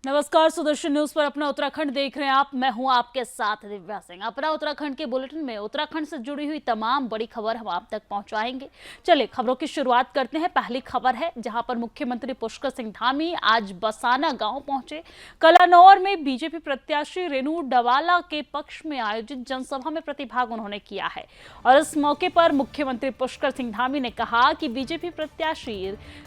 नमस्कार, सुदर्शन न्यूज पर अपना उत्तराखंड देख रहे हैं आप। मैं हूं आपके साथ दिव्या सिंह। अपना उत्तराखंड के बुलेटिन में उत्तराखंड से जुड़ी हुई तमाम बड़ी खबर हम आप तक पहुंचाएंगे। चलिए खबरों की शुरुआत करते हैं। पहली खबर है जहां पर मुख्यमंत्री पुष्कर सिंह धामी आज बसाना गांव पहुंचे। कलानौर में बीजेपी प्रत्याशी रेणु डवाला के पक्ष में आयोजित जनसभा में प्रतिभाग उन्होंने किया है और इस मौके पर मुख्यमंत्री पुष्कर सिंह धामी ने कहा कि बीजेपी प्रत्याशी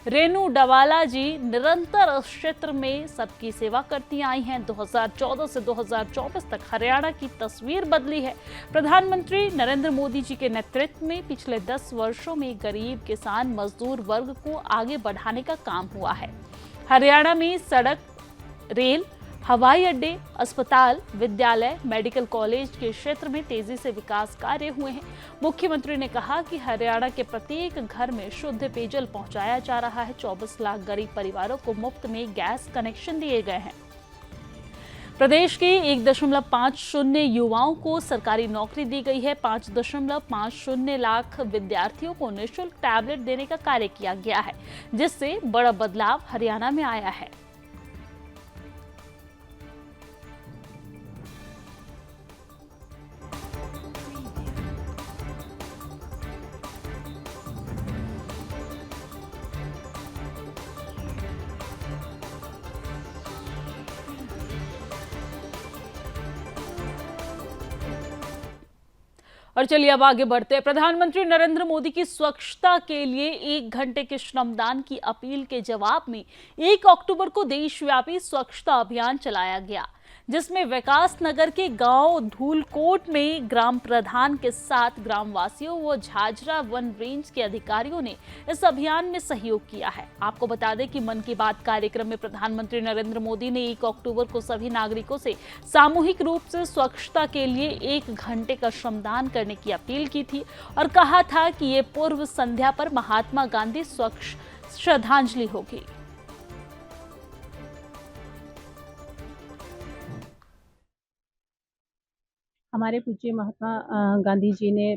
रेणु डवाला जी निरंतर इस क्षेत्र में सबकी सेवा करती आई हैं। 2014 से 2024 तक हरियाणा की तस्वीर बदली है। प्रधानमंत्री नरेंद्र मोदी जी के नेतृत्व में पिछले 10 वर्षों में गरीब, किसान, मजदूर वर्ग को आगे बढ़ाने का काम हुआ है। हरियाणा में सड़क, रेल, हवाई अड्डे, अस्पताल, विद्यालय, मेडिकल कॉलेज के क्षेत्र में तेजी से विकास कार्य हुए हैं। मुख्यमंत्री ने कहा कि हरियाणा के प्रत्येक घर में शुद्ध पेयजल पहुंचाया जा रहा है। 24 लाख गरीब परिवारों को मुफ्त में गैस कनेक्शन दिए गए हैं। प्रदेश के 1.50 युवाओं को सरकारी नौकरी दी गई है। 5.50 लाख विद्यार्थियों को निःशुल्क टैबलेट देने का कार्य किया गया है, जिससे बड़ा बदलाव हरियाणा में आया है। और चलिए अब आगे बढ़ते हैं। प्रधानमंत्री नरेंद्र मोदी की स्वच्छता के लिए 1 घंटे के श्रमदान की अपील के जवाब में 1 अक्टूबर को देशव्यापी स्वच्छता अभियान चलाया गया, जिसमें विकास नगर के गांव धूलकोट में ग्राम प्रधान के साथ ग्रामवासियों व झाझरा वन रेंज के अधिकारियों ने इस अभियान में सहयोग किया है। आपको बता दें कि मन की बात कार्यक्रम में प्रधानमंत्री नरेंद्र मोदी ने 1 अक्टूबर को सभी नागरिकों से सामूहिक रूप से स्वच्छता के लिए 1 घंटे का श्रमदान करने की अपील की थी और कहा था कि ये पूर्व संध्या पर महात्मा गांधी स्वच्छ श्रद्धांजलि होगी। हमारे पूज्य महात्मा गांधी जी ने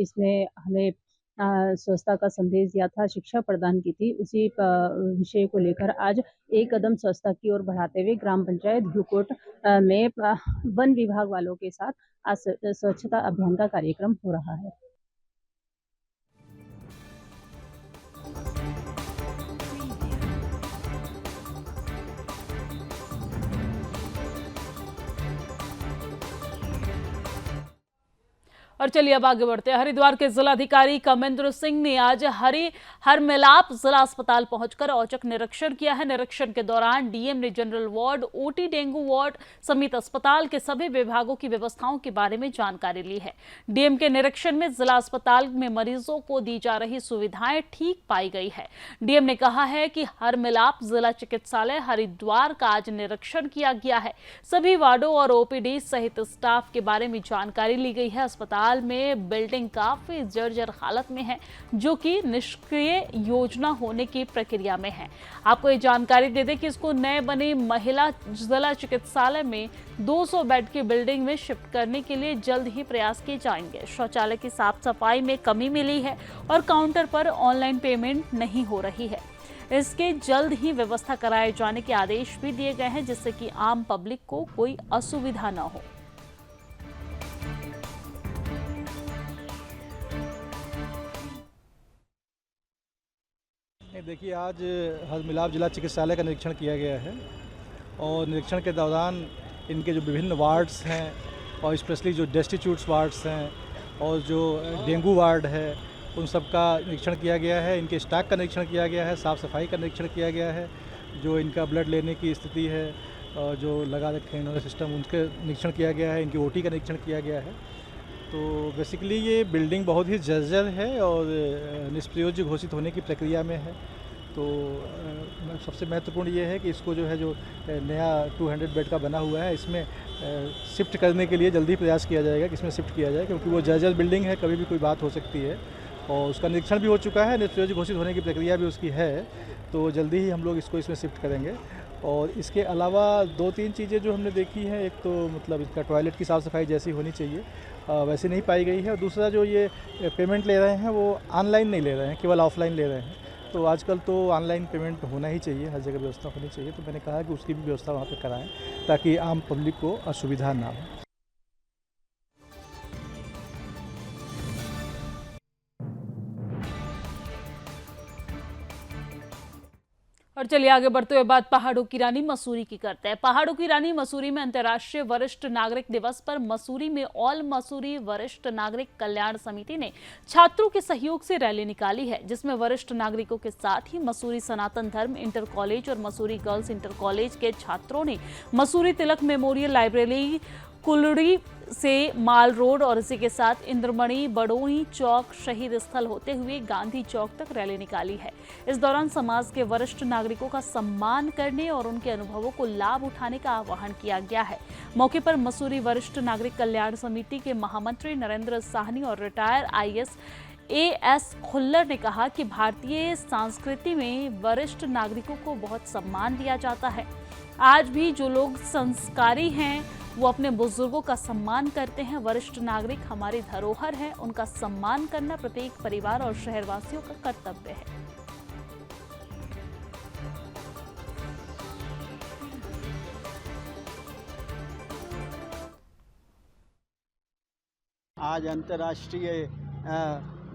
इसमें हमें स्वच्छता का संदेश दिया था, शिक्षा प्रदान की थी। उसी विषय को लेकर आज एक कदम स्वच्छता की ओर बढ़ाते हुए ग्राम पंचायत धूलकोट में वन विभाग वालों के साथ आज स्वच्छता अभियान का कार्यक्रम हो रहा है। और चलिए अब आगे बढ़ते हैं। हरिद्वार के जिलाधिकारी कमेंद्र सिंह ने आज हर मिलाप जिला अस्पताल पहुंचकर औचक निरीक्षण किया है। निरीक्षण के दौरान डीएम ने general ward, OT, dengue ward समेत अस्पताल के सभी विभागों की व्यवस्थाओं के बारे में जानकारी ली है। डीएम के निरीक्षण में जिला अस्पताल में मरीजों को दी जा रही सुविधाएं ठीक पाई गई है। डीएम ने कहा है कि हर मिलाप जिला चिकित्सालय हरिद्वार का आज निरीक्षण किया गया है। सभी वार्डों और ओपीडी सहित स्टाफ के बारे में जानकारी ली गई है। अस्पताल में बिल्डिंग काफी जर्जर हालत में है, जो कि निष्क्रिय योजना होने की प्रक्रिया में है। आपको ये जानकारी दे दें कि इसको नए बने महिला जिला चिकित्सालय में 200 बेड की बिल्डिंग में शिफ्ट करने के लिए जल्द ही प्रयास किए जाएंगे। शौचालय की साफ सफाई में कमी मिली है और काउंटर पर ऑनलाइन पेमेंट नहीं हो रही है। इसके जल्द ही व्यवस्था कराए जाने के आदेश भी दिए गए हैं, जिससे कि आम पब्लिक को कोई असुविधा न हो। देखिए, आज हर मिलाप जिला चिकित्सालय का निरीक्षण किया गया है और निरीक्षण के दौरान इनके जो विभिन्न वार्ड्स हैं और स्पेशली जो डेस्टिट्यूट्स वार्ड्स हैं और जो डेंगू वार्ड है, उन सब का निरीक्षण किया गया है। इनके स्टॉक का निरीक्षण किया गया है, साफ़ सफाई का निरीक्षण किया गया है, जो इनका ब्लड लेने की स्थिति है और जो लगा रखे हैं इन्होंने सिस्टम, उनके निरीक्षण किया गया है। इनकी ओटी का निरीक्षण किया गया है। तो बेसिकली ये बिल्डिंग बहुत ही जर्जर है और निष्प्रयोज्य घोषित होने की प्रक्रिया में है। तो सबसे महत्वपूर्ण ये है कि इसको जो है, जो नया 200 बेड का बना हुआ है, इसमें शिफ्ट करने के लिए जल्दी प्रयास किया जाएगा कि इसमें शिफ्ट किया जाए, क्योंकि वो जर्जर बिल्डिंग है, कभी भी कोई बात हो सकती है। और उसका निरीक्षण भी हो चुका है, निष्प्रयोज्य घोषित होने की प्रक्रिया भी उसकी है। तो जल्दी ही हम लोग इसको इसमें शिफ्ट करेंगे। और इसके अलावा 2-3 चीज़ें जो हमने देखी हैं, एक तो मतलब इसका टॉयलेट की साफ़ सफाई जैसी होनी चाहिए वैसे नहीं पाई गई है। और दूसरा, जो ये पेमेंट ले रहे हैं वो ऑनलाइन नहीं ले रहे हैं, केवल ऑफलाइन ले रहे हैं। तो आजकल तो ऑनलाइन पेमेंट होना ही चाहिए, हर जगह व्यवस्था होनी चाहिए, तो मैंने कहा कि उसकी भी व्यवस्था वहाँ पे कराएं ताकि आम पब्लिक को असुविधा ना हो। और चलिए आगे बढ़ते हुए बात पहाड़ों की रानी मसूरी की करते हैं। पहाड़ों की रानी मसूरी में अंतर्राष्ट्रीय वरिष्ठ नागरिक दिवस पर मसूरी में ऑल मसूरी वरिष्ठ नागरिक कल्याण समिति ने छात्रों के सहयोग से रैली निकाली है, जिसमें वरिष्ठ नागरिकों के साथ ही मसूरी सनातन धर्म इंटर कॉलेज और मसूरी गर्ल्स इंटर कॉलेज के छात्रों ने मसूरी तिलक मेमोरियल लाइब्रेरी कुलड़ी से माल रोड और इसी के साथ इंद्रमणि बडोही चौक शहीद स्थल होते हुए गांधी चौक तक रैली निकाली है। इस दौरान समाज के वरिष्ठ नागरिकों का सम्मान करने और उनके अनुभवों को लाभ उठाने का आह्वान किया गया है। मौके पर मसूरी वरिष्ठ नागरिक कल्याण समिति के महामंत्री नरेंद्र साहनी और रिटायर आईएएस एएस खुल्लर ने कहा कि भारतीय संस्कृति में वरिष्ठ नागरिकों को बहुत सम्मान दिया जाता है। आज भी जो लोग संस्कारी हैं वो अपने बुजुर्गों का सम्मान करते हैं। वरिष्ठ नागरिक हमारी धरोहर है, उनका सम्मान करना प्रत्येक परिवार और शहरवासियों का कर्तव्य है। आज अंतर्राष्ट्रीय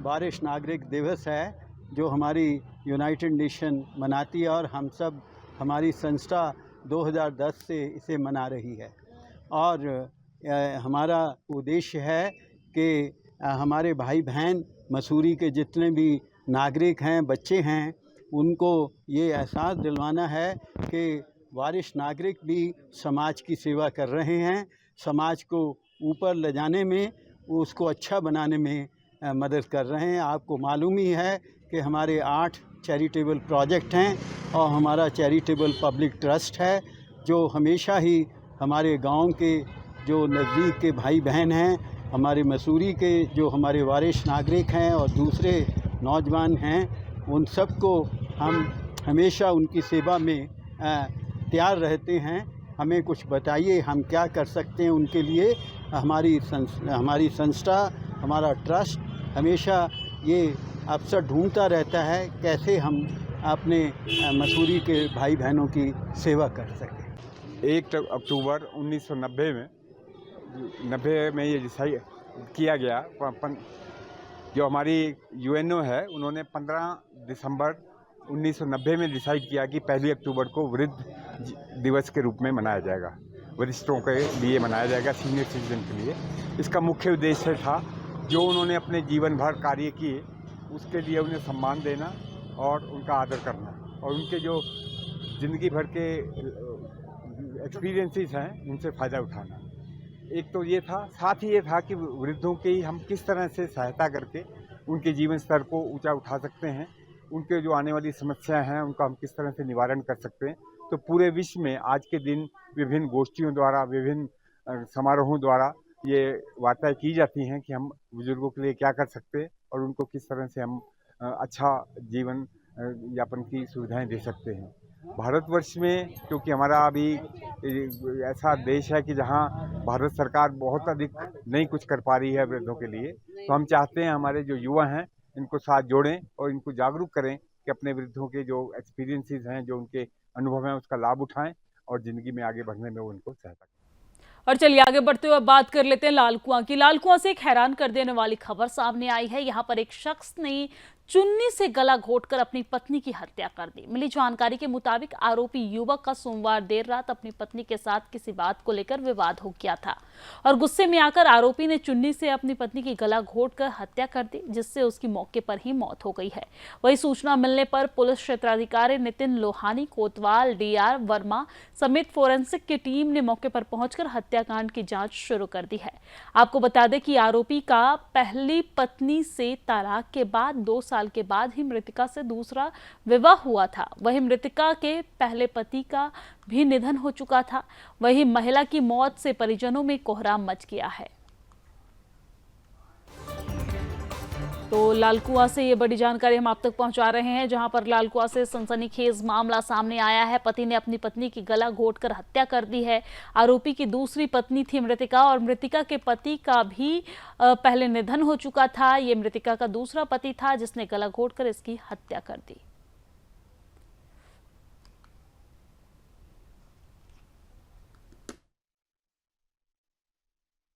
वरिष्ठ नागरिक दिवस है जो हमारी यूनाइटेड नेशन मनाती है और हम सब हमारी संस्था 2010 से इसे मना रही है। और हमारा उद्देश्य है कि हमारे भाई बहन मसूरी के जितने भी नागरिक हैं, बच्चे हैं, उनको ये एहसास दिलवाना है कि वरिष्ठ नागरिक भी समाज की सेवा कर रहे हैं, समाज को ऊपर ले जाने में, उसको अच्छा बनाने में मदद कर रहे हैं। आपको मालूम ही है कि हमारे 8 चैरिटेबल प्रोजेक्ट हैं और हमारा चैरिटेबल पब्लिक ट्रस्ट है जो हमेशा ही हमारे गांव के जो नज़दीक के भाई बहन हैं, हमारे मसूरी के जो हमारे वरिष्ठ नागरिक हैं और दूसरे नौजवान हैं, उन सबको हम हमेशा उनकी सेवा में तैयार रहते हैं। हमें कुछ बताइए, हम क्या कर सकते हैं उनके लिए। हमारी संस्था, हमारा ट्रस्ट हमेशा ये अवसर ढूंढता रहता है कैसे हम अपने मसूरी के भाई बहनों की सेवा कर सकें। 1 अक्टूबर 1990 में ये डिसाइड किया गया। जो हमारी यूएनओ है, उन्होंने 15 दिसंबर 1990 में डिसाइड किया कि 1 अक्टूबर को वृद्ध दिवस के रूप में मनाया जाएगा, वरिष्ठों के लिए मनाया जाएगा, सीनियर सिटीजन के लिए। इसका मुख्य उद्देश्य था जो उन्होंने अपने जीवन भर कार्य किए उसके लिए उन्हें सम्मान देना और उनका आदर करना और उनके जो ज़िंदगी भर के एक्सपीरियंसेस हैं उनसे फ़ायदा उठाना। एक तो ये था, साथ ही ये था कि वृद्धों की हम किस तरह से सहायता करके उनके जीवन स्तर को ऊंचा उठा सकते हैं, उनके जो आने वाली समस्याएं हैं उनका हम किस तरह से निवारण कर सकते हैं। तो पूरे विश्व में आज के दिन विभिन्न गोष्ठियों द्वारा, विभिन्न समारोहों द्वारा ये वार्ताएं की जाती हैं कि हम बुजुर्गों के लिए क्या कर सकते हैं और उनको किस तरह से हम अच्छा जीवन यापन की सुविधाएं दे सकते हैं। भारतवर्ष में क्योंकि हमारा अभी ऐसा देश है कि जहां भारत सरकार बहुत अधिक नहीं कुछ कर पा रही है वृद्धों के लिए, तो हम चाहते हैं हमारे जो युवा हैं इनको साथ जोड़ें और इनको जागरूक करें कि अपने वृद्धों के जो एक्सपीरियंसेस हैं, जो उनके अनुभव हैं, उसका लाभ उठाएं और ज़िंदगी में आगे बढ़ने में उनको सहायता करें। और चलिए आगे बढ़ते हुए बात कर लेते हैं लाल कुआं की। लाल कुआं से एक हैरान कर देने वाली खबर सामने आई है। यहाँ पर एक शख्स ने चुन्नी से गला घोंटकर अपनी पत्नी की हत्या कर दी। मिली जानकारी के मुताबिक आरोपी युवक का सोमवार देर रात अपनी पत्नी के साथ किसी बात को लेकर विवाद हो गया था और गुस्से में आकर आरोपी ने चुन्नी से अपनी पत्नी की गला घोंटकर हत्या कर दी, जिससे उसकी मौके पर ही मौत हो गई है। वही सूचना मिलने पर पुलिस क्षेत्राधिकारी नितिन लोहानी, कोतवाल, डीआर वर्मा समेत फोरेंसिक की टीम ने मौके पर पहुंचकर हत्याकांड की जांच शुरू कर दी है। आपको बता दें कि आरोपी का पहली पत्नी से तलाक के बाद 2 साल के बाद ही मृतिका से दूसरा विवाह हुआ था। वहीं मृतिका के पहले पति का भी निधन हो चुका था। वहीं महिला की मौत से परिजनों में कोहराम मच गया है। तो लालकुआं से ये बड़ी जानकारी हम आप तक पहुंचा रहे हैं, जहां पर लालकुआं से सनसनीखेज मामला सामने आया है। पति ने अपनी पत्नी की गला घोंटकर हत्या कर दी है। आरोपी की दूसरी पत्नी थी मृतिका और मृतिका के पति का भी पहले निधन हो चुका था। ये मृतिका का दूसरा पति था जिसने गला घोंटकर इसकी हत्या कर दी।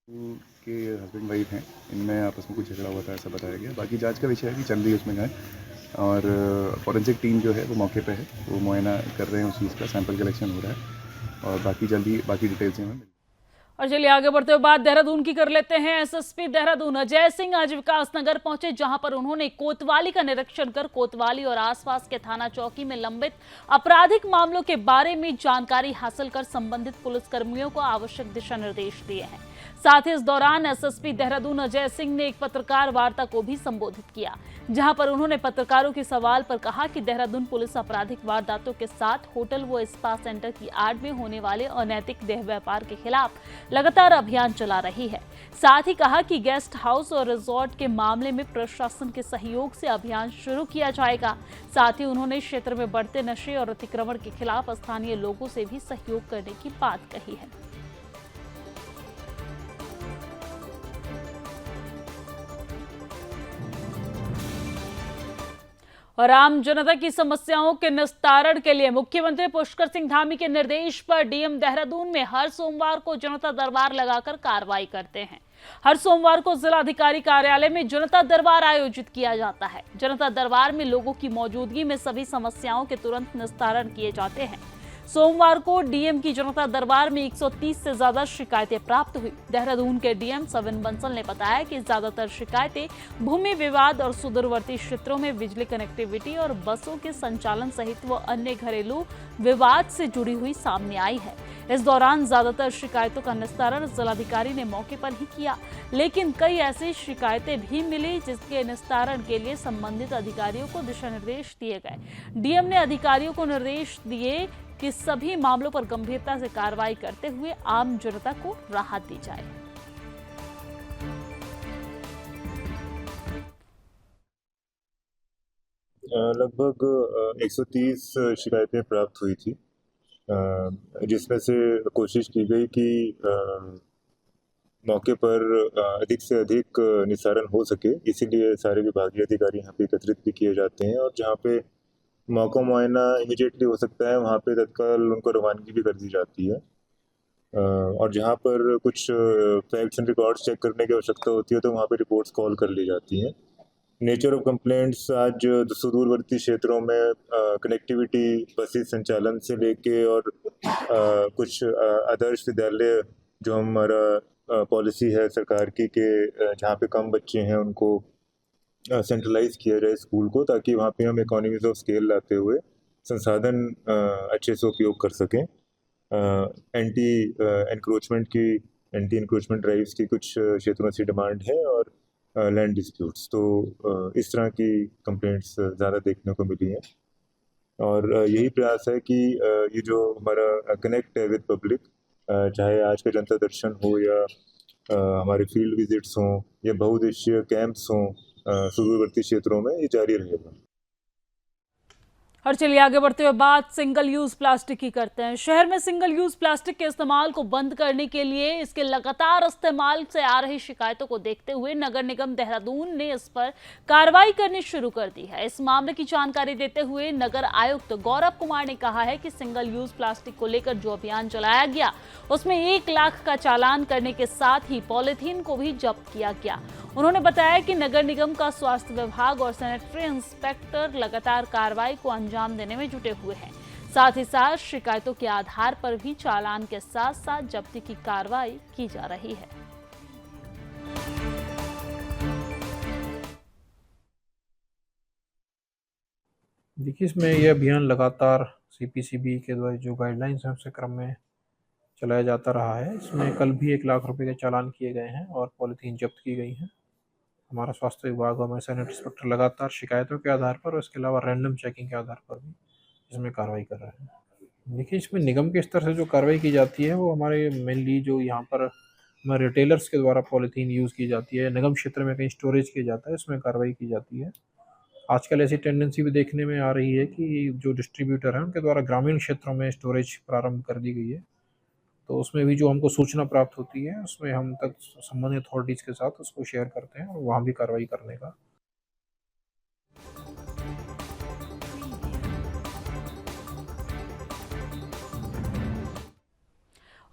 के हस्बैंड वाइफ हैं, इनमें आपस में कुछ झगड़ा हुआ था ऐसा बताया गया। बाकी जांच का विषय है कि चल रही है उसमें जांच, और फॉरेंसिक टीम जो है वो मौके पे है, वो मुआयना कर रहे हैं उस चीज़ का, सैंपल कलेक्शन हो रहा है और बाकी जल्दी बाकी डिटेल्स हमें। और चलिए आगे बढ़ते हुए बात देहरादून की कर लेते हैं। एसएसपी देहरादून अजय सिंह आज विकास नगर पहुंचे, जहां पर उन्होंने कोतवाली का निरीक्षण कर कोतवाली और आसपास के थाना चौकी में लंबित आपराधिक मामलों के बारे में जानकारी हासिल कर संबंधित पुलिसकर्मियों को आवश्यक दिशा निर्देश दिए हैं। साथ ही इस दौरान एसएसपी देहरादून अजय सिंह ने एक पत्रकार वार्ता को भी संबोधित किया, जहां पर उन्होंने पत्रकारों के सवाल पर कहा कि देहरादून पुलिस आपराधिक वारदातों के साथ होटल व स्पा सेंटर की आड़ में होने वाले अनैतिक देह व्यापार के खिलाफ लगातार अभियान चला रही है। साथ ही कहा कि गेस्ट हाउस और रिजॉर्ट के मामले में प्रशासन के सहयोग से अभियान शुरू किया जाएगा। साथ ही उन्होंने क्षेत्र में बढ़ते नशे और अतिक्रमण के खिलाफ स्थानीय लोगों से भी सहयोग करने की बात कही है। और आम जनता की समस्याओं के निस्तारण के लिए मुख्यमंत्री पुष्कर सिंह धामी के निर्देश पर डीएम देहरादून में हर सोमवार को जनता दरबार लगाकर कार्रवाई करते हैं। हर सोमवार को जिलाधिकारी कार्यालय में जनता दरबार आयोजित किया जाता है। जनता दरबार में लोगों की मौजूदगी में सभी समस्याओं के तुरंत निस्तारण किए जाते हैं। सोमवार को डीएम की जनता दरबार में 130 से ज्यादा शिकायतें प्राप्त हुई। देहरादून के डीएम सविन बंसल ने बताया कि ज्यादातर शिकायतें भूमि विवाद और सुदूरवर्ती क्षेत्रों में बिजली कनेक्टिविटी और बसों के संचालन सहित व अन्य घरेलू विवाद से जुड़ी हुई सामने आई है। इस दौरान ज्यादातर शिकायतों का निस्तारण जिलाधिकारी ने मौके पर ही किया, लेकिन कई ऐसी शिकायतें भी मिली जिसके निस्तारण के लिए संबंधित अधिकारियों को दिशा निर्देश दिए गए। डीएम ने अधिकारियों को निर्देश दिए कि सभी मामलों पर गंभीरता से कार्रवाई करते हुए आम जनता को राहत दी जाए। लगभग 130 शिकायतें प्राप्त हुई थी, जिसमें से कोशिश की गई कि मौके पर अधिक से अधिक निस्तारण हो सके। इसीलिए सारे विभागीय अधिकारी यहाँ पे एकत्रित भी किए जाते हैं और जहाँ पे मौका मुआयना इमीडिएटली हो सकता है वहाँ पे तत्काल उनको रवानगी भी कर दी जाती है। और जहाँ पर कुछ फैक्ट्स एंड रिकॉर्ड्स चेक करने की आवश्यकता होती है तो वहाँ पे रिपोर्ट्स कॉल कर ली जाती हैं। नेचर ऑफ कंप्लेंट्स आज सुदूरवर्ती क्षेत्रों में कनेक्टिविटी, बसेस संचालन से लेके और कुछ आदर्श विद्यालय जो हमारा पॉलिसी है सरकार की कि जहाँ पे कम बच्चे हैं उनको सेंट्रलाइज किया जाए स्कूल को, ताकि वहाँ पे हम इकोनॉमीज ऑफ स्केल लाते हुए संसाधन अच्छे से उपयोग कर सकें। एंटी इंक्रोचमेंट ड्राइव्स की कुछ क्षेत्रों से डिमांड है और लैंड डिस्प्यूट्स, तो इस तरह की कंप्लेंट्स ज़्यादा देखने को मिली हैं। और यही प्रयास है कि ये जो हमारा कनेक्ट है विद पब्लिक, चाहे आज का जनता दर्शन हो या हमारे फील्ड विजिट्स हों या बहुउद्देशीय कैंप्स हों सुदूरवर्ती क्षेत्रों में, ये जारी रहेगा। और चलिए आगे बढ़ते हुए बात सिंगल यूज प्लास्टिक की करते हैं। शहर में सिंगल यूज प्लास्टिक के इस्तेमाल को बंद करने के लिए इसके लगातार इस्तेमाल से आ रही शिकायतों को देखते हुए नगर निगम देहरादून ने इस पर कार्रवाई करनी शुरू कर दी है। इस मामले की जानकारी देते हुए नगर आयुक्त गौरव कुमार ने कहा है कि सिंगल यूज प्लास्टिक को लेकर जो अभियान चलाया गया उसमें 1 लाख का चालान करने के साथ ही पॉलीथीन को भी जब्त किया गया। उन्होंने बताया कि नगर निगम का स्वास्थ्य विभाग और सैनिटरी इंस्पेक्टर लगातार कार्रवाई को अंजाम देने में जुटे हुए हैं। साथ ही साथ शिकायतों के आधार पर भी चालान के साथ साथ जब्ती की कार्रवाई की जा रही है। देखिए, इसमें यह अभियान लगातार सीपीसीबी के द्वारा जो गाइडलाइंस हैं उसके क्रम में चलाया जाता रहा है। इसमें कल भी 1 लाख रुपए के चालान किए गए हैं और पॉलीथीन जब्त की गई हैं। हमारा स्वास्थ्य विभाग और हमारे सैनिटरी इंस्पेक्टर लगातार शिकायतों के आधार पर और इसके अलावा रैंडम चेकिंग के आधार पर भी इसमें कार्रवाई कर रहे हैं। देखिए, इसमें निगम के स्तर से जो कार्रवाई की जाती है वो हमारे मेनली जो यहाँ पर हमारे रिटेलर्स के द्वारा पॉलीथीन यूज़ की जाती है, निगम क्षेत्र में कहीं स्टोरेज किया जाता है, इसमें कार्रवाई की जाती है। आजकल ऐसी टेंडेंसी भी देखने में आ रही है कि जो डिस्ट्रीब्यूटर हैं उनके द्वारा ग्रामीण क्षेत्रों में स्टोरेज प्रारंभ कर दी गई है, तो उसमें भी जो हमको सूचना प्राप्त होती है उसमें हम तक संबंधित अथॉरिटीज़ के साथ उसको शेयर करते हैं और वहाँ भी कार्रवाई करने का।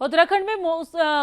उत्तराखंड में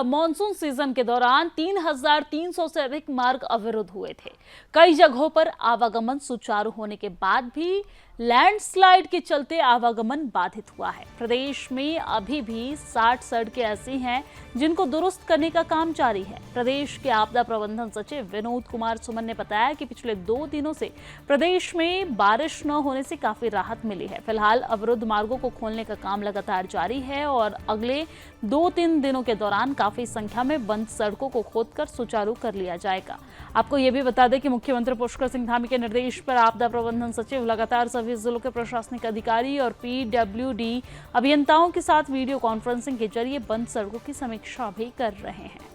मॉनसून सीजन के दौरान 3,300 से अधिक मार्ग अवरुद्ध हुए थे। कई जगहों पर आवागमन सुचारू होने के बाद भी लैंडस्लाइड के चलते आवागमन बाधित हुआ है। प्रदेश में अभी भी 60 सड़कें ऐसी हैं जिनको दुरुस्त करने का काम जारी है। प्रदेश के आपदा प्रबंधन सचिव विनोद कुमार सुमन ने बताया कि पिछले 2 दिनों से प्रदेश में बारिश न होने से काफी राहत मिली है। फिलहाल अवरुद्ध मार्गों को खोलने का काम लगातार जारी है और अगले 2-3 दिनों के दौरान काफी संख्या में बंद सड़कों को खोदकर सुचारू कर लिया जाएगा। आपको ये भी बता दें कि मुख्यमंत्री पुष्कर सिंह धामी के निर्देश पर आपदा प्रबंधन सचिव लगातार सभी जिलों के प्रशासनिक अधिकारी और पीडब्ल्यूडी अभियंताओं के साथ वीडियो कॉन्फ्रेंसिंग के जरिए बंद सड़कों की समीक्षा भी कर रहे हैं।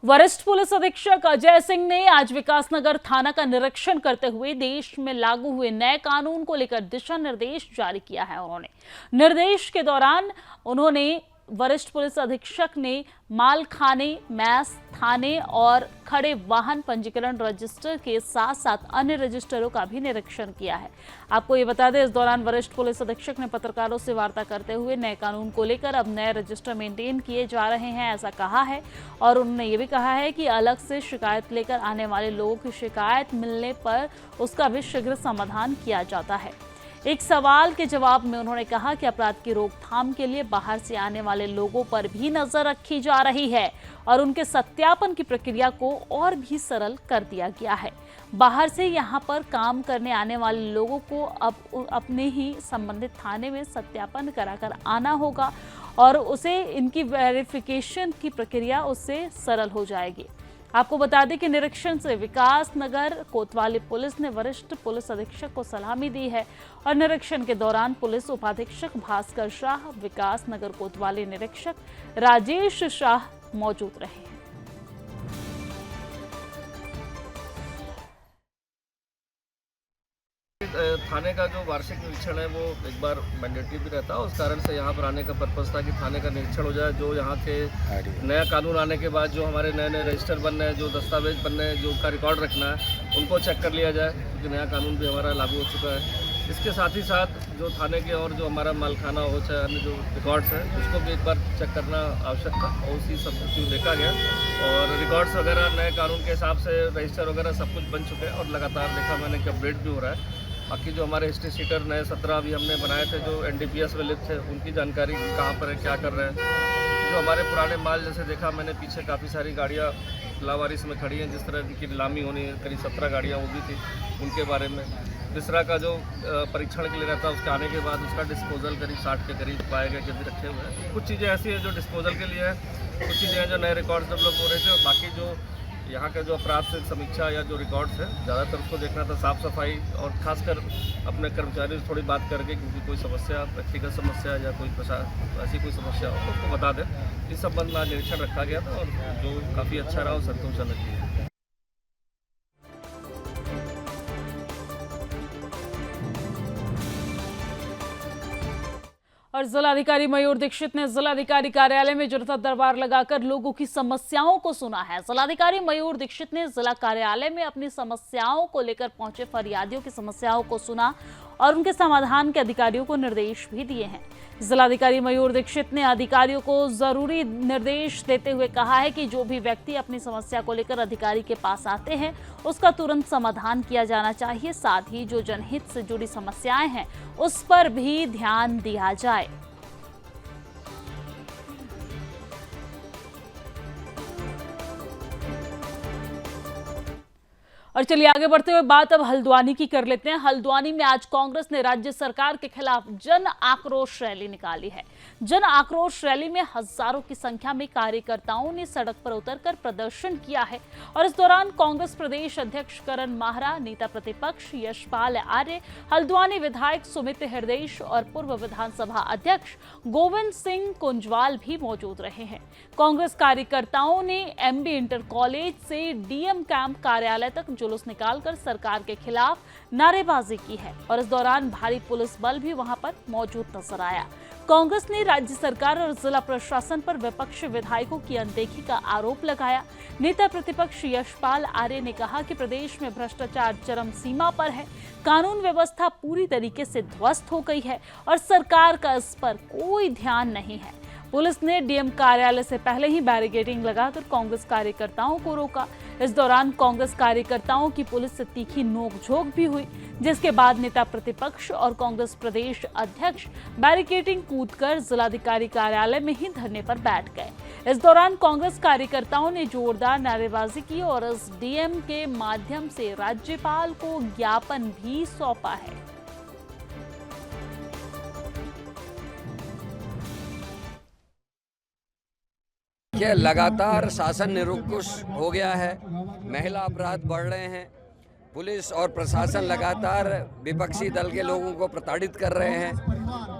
वरिष्ठ पुलिस अधीक्षक अजय सिंह ने आज विकासनगर थाना का निरीक्षण करते हुए देश में लागू हुए नए कानून को लेकर दिशा निर्देश जारी किया है। उन्होंने निर्देश के दौरान वरिष्ठ पुलिस अधीक्षक ने मालखाने, मैस, थाने और खड़े वाहन पंजीकरण रजिस्टर के साथ साथ अन्य रजिस्टरों का भी निरीक्षण किया है। आपको ये बता दें, इस दौरान वरिष्ठ पुलिस अधीक्षक ने पत्रकारों से वार्ता करते हुए नए कानून को लेकर अब नए रजिस्टर मेंटेन किए जा रहे हैं ऐसा कहा है। और उन्होंने ये भी कहा है कि अलग से शिकायत लेकर आने वाले लोगों की शिकायत मिलने पर उसका भी शीघ्र समाधान किया जाता है। एक सवाल के जवाब में उन्होंने कहा कि अपराध की रोकथाम के लिए बाहर से आने वाले लोगों पर भी नजर रखी जा रही है और उनके सत्यापन की प्रक्रिया को और भी सरल कर दिया गया है। बाहर से यहां पर काम करने आने वाले लोगों को अब अपने ही संबंधित थाने में सत्यापन कराकर आना होगा और उसे इनकी वेरिफिकेशन की प्रक्रिया उससे सरल हो जाएगी। आपको बता दें कि निरीक्षण से विकासनगर कोतवाली पुलिस ने वरिष्ठ पुलिस अधीक्षक को सलामी दी है और निरीक्षण के दौरान पुलिस उपाधीक्षक भास्कर शाह, विकासनगर कोतवाली निरीक्षक राजेश शाह मौजूद रहे। थाने का जो वार्षिक निरीक्षण है वो एक बार मैंडेटरी भी रहता है। उस कारण से यहाँ पर आने का पर्पज़ था कि थाने का निरीक्षण हो जाए। जो यहाँ के नया कानून आने के बाद जो हमारे नए नए रजिस्टर बनने हैं, जो दस्तावेज बनने हैं, जो का रिकॉर्ड रखना है, उनको चेक कर लिया जाए क्योंकि नया कानून भी हमारा लागू हो चुका है। इसके साथ ही साथ जो थाने के और जो हमारा मालखाना हो चाहे अन्य जो रिकॉर्ड्स हैं उसको भी एक बार चेक करना आवश्यक था और उसी सब कुछ देखा गया और रिकॉर्ड्स वगैरह नए कानून के हिसाब से रजिस्टर वगैरह सब कुछ बन चुके हैं और लगातार देखा मैंने कि अपडेट भी हो रहा है। बाकी जो हमारे हिस्ट्री सीटर नए 17 अभी हमने बनाए थे जो NDPS वाले थे उनकी जानकारी कहाँ पर है, क्या कर रहे हैं। जो हमारे पुराने माल जैसे देखा मैंने पीछे काफ़ी सारी गाड़ियाँ लावारिस में खड़ी हैं, जिस तरह की नीलामी होनी है, करीब 17 गाड़ियाँ वो भी थी, उनके बारे में। तीसरा का जो परीक्षण के लिए रहता है उसके आने के बाद उसका डिस्पोजल करीब 60 के करीब पाए गए कि भी रखे हुए हैं। कुछ चीज़ें ऐसी हैं जो डिस्पोजल के लिए है, कुछ चीज़ें हैं जो नए रिकॉर्ड्स डेवलप हो रहे थे और बाकी जो यहाँ का जो अपराध से समीक्षा या जो रिकॉर्ड्स है ज़्यादातर उसको देखना था साफ़ सफाई और ख़ासकर अपने कर्मचारियों से थोड़ी बात करके क्योंकि कोई समस्या व्यक्तिगत समस्या या कोई ऐसी कोई समस्या हो तो उसको बता दें। इस संबंध में निरीक्षण रखा गया था और जो काफ़ी अच्छा रहा और संतोषजनक है। और जिलाधिकारी मयूर दीक्षित ने जिलाधिकारी कार्यालय में जनता दरबार लगाकर लोगों की समस्याओं को सुना है। जिलाधिकारी मयूर दीक्षित ने जिला कार्यालय में अपनी समस्याओं को लेकर पहुंचे फरियादियों की समस्याओं को सुना और उनके समाधान के अधिकारियों को निर्देश भी दिए हैं। जिलाधिकारी मयूर दीक्षित ने अधिकारियों को जरूरी निर्देश देते हुए कहा है कि जो भी व्यक्ति अपनी समस्या को लेकर अधिकारी के पास आते हैं उसका तुरंत समाधान किया जाना चाहिए। साथ ही जो जनहित से जुड़ी समस्याएं हैं उस पर भी ध्यान दिया जाए। और चलिए आगे बढ़ते हुए बात अब हल्द्वानी की कर लेते हैं। हल्द्वानी में आज कांग्रेस ने राज्य सरकार के खिलाफ जन आक्रोश रैली निकाली है। जन आक्रोश रैली में हजारों की संख्या में कार्यकर्ताओं ने सड़क पर उतरकर प्रदर्शन किया है और इस दौरान कांग्रेस प्रदेश अध्यक्ष करण माहरा, नेता प्रतिपक्ष यशपाल आर्य, हल्द्वानी विधायक सुमित हृदयेश और पूर्व विधानसभा अध्यक्ष गोविंद सिंह कुंजवाल भी मौजूद रहे हैं। कांग्रेस कार्यकर्ताओं ने MB इंटर कॉलेज से DM कैंप कार्यालय तक जुलूस निकालकर सरकार के खिलाफ नारेबाजी की है और इस दौरान भारी पुलिस बल भी वहां पर मौजूद नजर आया। कांग्रेस ने राज्य सरकार और जिला प्रशासन पर विपक्षी विधायकों की अनदेखी का आरोप लगाया। नेता प्रतिपक्ष यशपाल आर्य ने कहा कि प्रदेश में भ्रष्टाचार चरम सीमा पर है, कानून व्यवस्था पूरी तरीके से ध्वस्त हो गई है और सरकार का इस पर कोई ध्यान नहीं है। पुलिस ने डीएम कार्यालय से पहले ही बैरिकेडिंग लगाकर कांग्रेस कार्यकर्ताओं को रोका। इस दौरान कांग्रेस कार्यकर्ताओं की पुलिस से तीखी नोकझोंक भी हुई, जिसके बाद नेता प्रतिपक्ष और कांग्रेस प्रदेश अध्यक्ष बैरिकेडिंग कूदकर जिलाधिकारी कार्यालय में ही धरने पर बैठ गए। इस दौरान कांग्रेस कार्यकर्ताओं ने जोरदार नारेबाजी की और इस डीएम के माध्यम से राज्यपाल को ज्ञापन भी सौंपा है। कि लगातार शासन निरंकुश हो गया है, महिला अपराध बढ़ रहे हैं, पुलिस और प्रशासन लगातार विपक्षी दल के लोगों को प्रताड़ित कर रहे हैं,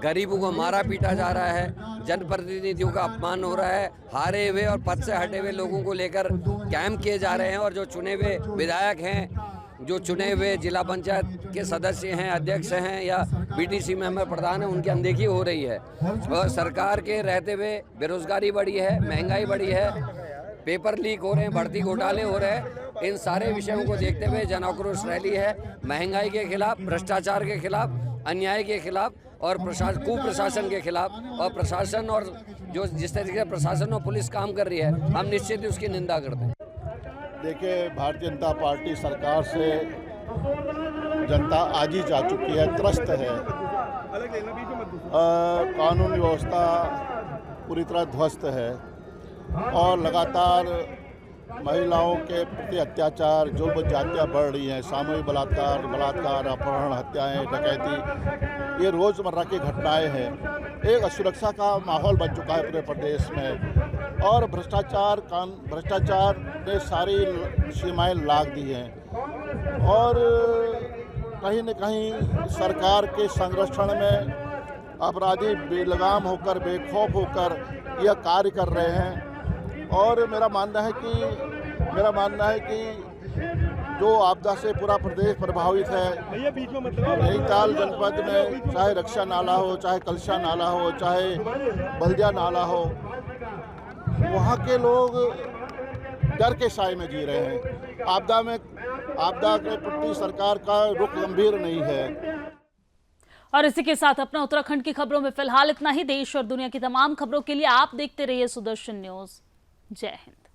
गरीबों को मारा पीटा जा रहा है, जनप्रतिनिधियों का अपमान हो रहा है, हारे हुए और पद से हटे हुए लोगों को लेकर कैंप किए जा रहे हैं और जो चुने हुए विधायक हैं, जो चुने हुए जिला पंचायत के सदस्य हैं, अध्यक्ष हैं या बीटीसी मेंबर प्रधान हैं, उनकी अनदेखी हो रही है। और सरकार के रहते हुए बेरोजगारी बढ़ी है, महंगाई बढ़ी है, पेपर लीक हो रहे हैं, भर्ती घोटाले हो रहे हैं। इन सारे विषयों को देखते हुए जन आक्रोश रैली है महंगाई के खिलाफ, भ्रष्टाचार के खिलाफ, अन्याय के खिलाफ और कुप्रशासन के खिलाफ। और प्रशासन और जो जिस तरीके से प्रशासन और पुलिस काम कर रही है, हम निश्चित ही उसकी निंदा करते हैं। देखिए, भारतीय जनता पार्टी सरकार से जनता आज ही जा चुकी है, त्रस्त है। कानून व्यवस्था पूरी तरह ध्वस्त है और लगातार महिलाओं के प्रति अत्याचार, जो जातियाँ बढ़ रही हैं, सामूहिक बलात्कार, अपहरण, हत्याएं, डकैती, ये रोज़मर्रा की घटनाएं हैं। एक असुरक्षा का माहौल बन चुका है पूरे प्रदेश में और भ्रष्टाचार ने सारी सीमाएं लाग दी हैं और कहीं न कहीं सरकार के संरक्षण में अपराधी बेलगाम होकर, बेखौफ होकर यह कार्य कर रहे हैं। और मेरा मानना है कि जो आपदा से पूरा प्रदेश प्रभावित है, नैनीताल जनपद में चाहे रक्षा नाला हो, चाहे कलशा नाला हो, चाहे बल्दिया नाला हो, वहाँ के लोग डर के साए में जी रहे हैं। आपदा के प्रति सरकार का रुख गंभीर नहीं है। और इसी के साथ अपना उत्तराखंड की खबरों में फिलहाल इतना ही। देश और दुनिया की तमाम खबरों के लिए आप देखते रहिए सुदर्शन न्यूज। जय हिंद।